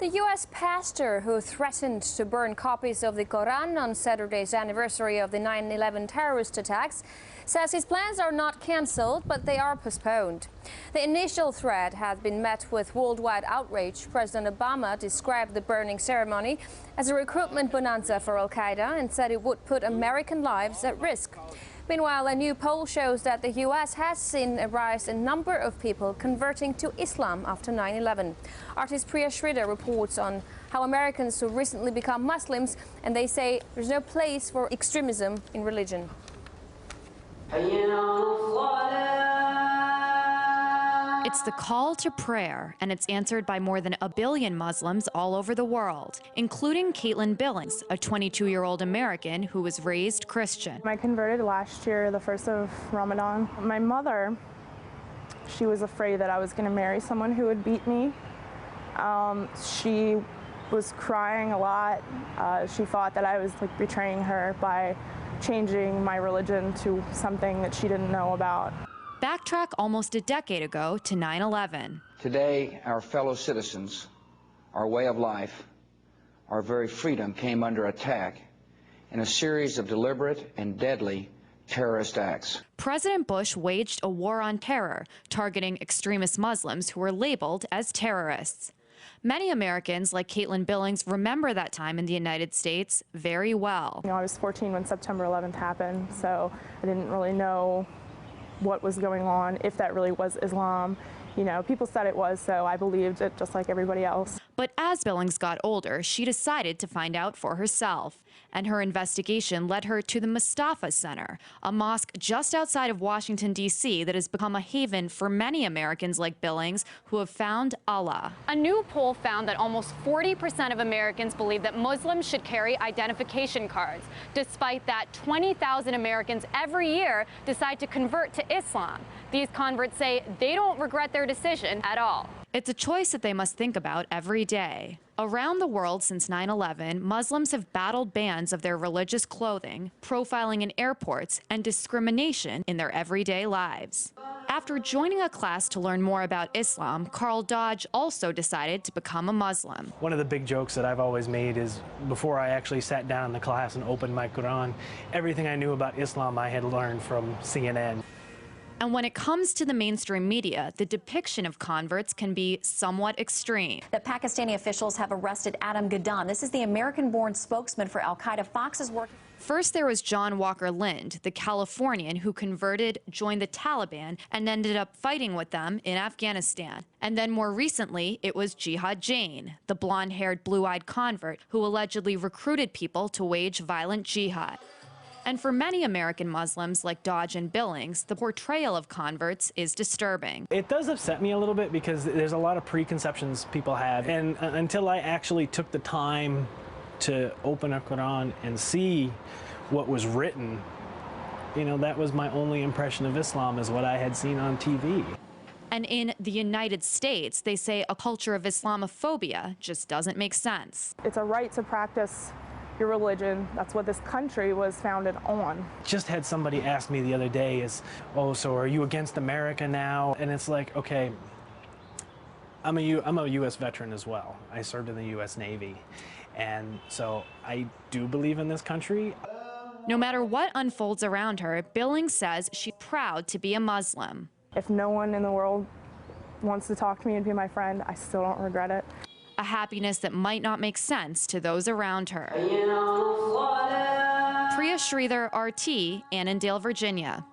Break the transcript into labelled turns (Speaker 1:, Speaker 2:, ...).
Speaker 1: The U.S. pastor who threatened to burn copies of the Quran on Saturday's anniversary of the 9/11 terrorist attacks says his plans are not cancelled, but they are postponed. The initial threat has been met with worldwide outrage. President Obama described the burning ceremony as a recruitment bonanza for al-Qaeda and said it would put American lives at risk. Meanwhile, a new poll shows that the U.S. has seen a rise in number of people converting to Islam after 9/11. Artist Priya Sridhar reports on how Americans who recently become Muslims, and they say there's no place for extremism in religion.
Speaker 2: It's the call to prayer, and it's answered by more than 1 billion Muslims all over the world, including Caitlin Billings, a 22-year-old American who was raised Christian.
Speaker 3: I converted last year, the 1st of Ramadan. My mother, she was afraid that I was going to marry someone who would beat me. She was crying a lot. She thought that I was betraying her by changing my religion to something that she didn't know about.
Speaker 2: Backtrack almost a decade ago to 9/11.
Speaker 4: Today, our fellow citizens, our way of life, our very freedom came under attack in a series of deliberate and deadly terrorist acts.
Speaker 2: President Bush waged a war on terror, targeting extremist Muslims who were labeled as terrorists. Many Americans, like Caitlin Billings, remember that time in the United States very well.
Speaker 3: I was 14 when September 11th happened, so I didn't really know what was going on, if that really was Islam. People said it was, so I believed it just like everybody else.
Speaker 2: But as Billings got older, she decided to find out for herself. And her investigation led her to the Mustafa Center, a mosque just outside of Washington, D.C. that has become a haven for many Americans like Billings who have found Allah.
Speaker 5: A new poll found that almost 40% of Americans believe that Muslims should carry identification cards. Despite that, 20,000 Americans every year decide to convert to Islam. These converts say they don't regret their decision at all.
Speaker 2: It's a choice that they must think about every day. Around the world since 9/11, Muslims have battled bans of their religious clothing, profiling in airports, and discrimination in their everyday lives. After joining a class to learn more about Islam, Carl Dodge also decided to become a Muslim.
Speaker 6: One of the big jokes that I've always made is before I actually sat down in the class and opened my Quran, everything I knew about Islam I had learned from CNN.
Speaker 2: And when it comes to the mainstream media, the depiction of converts can be somewhat extreme.
Speaker 7: The Pakistani officials have arrested Adam Gaddan. This is the American-born spokesman for al-Qaeda. Fox is working.
Speaker 2: First, there was John Walker Lind, the Californian who converted, joined the Taliban, and ended up fighting with them in Afghanistan. And then more recently, it was Jihad Jain, the blonde-haired, blue-eyed convert who allegedly recruited people to wage violent jihad. And for many American Muslims like Dodge and Billings, the portrayal of converts is disturbing.
Speaker 6: It does upset me a little bit because there's a lot of preconceptions people have. And until I actually took the time to open a Quran and see what was written, that was my only impression of Islam, is what I had seen on TV.
Speaker 2: And in the United States, they say a culture of Islamophobia just doesn't make sense.
Speaker 3: It's a right to practice your religion. That's what this country was founded on.
Speaker 6: Just had somebody ask me the other day oh, so are you against America now? And it's like, okay, I'm a U.S. veteran as well. I served in the U.S. Navy. And so I do believe in this country.
Speaker 2: No matter what unfolds around her, Billings says she's proud to be a Muslim.
Speaker 3: If no one in the world wants to talk to me and be my friend, I still don't regret it.
Speaker 2: A happiness that might not make sense to those around her. Priya Sridhar, RT, Annandale, Virginia.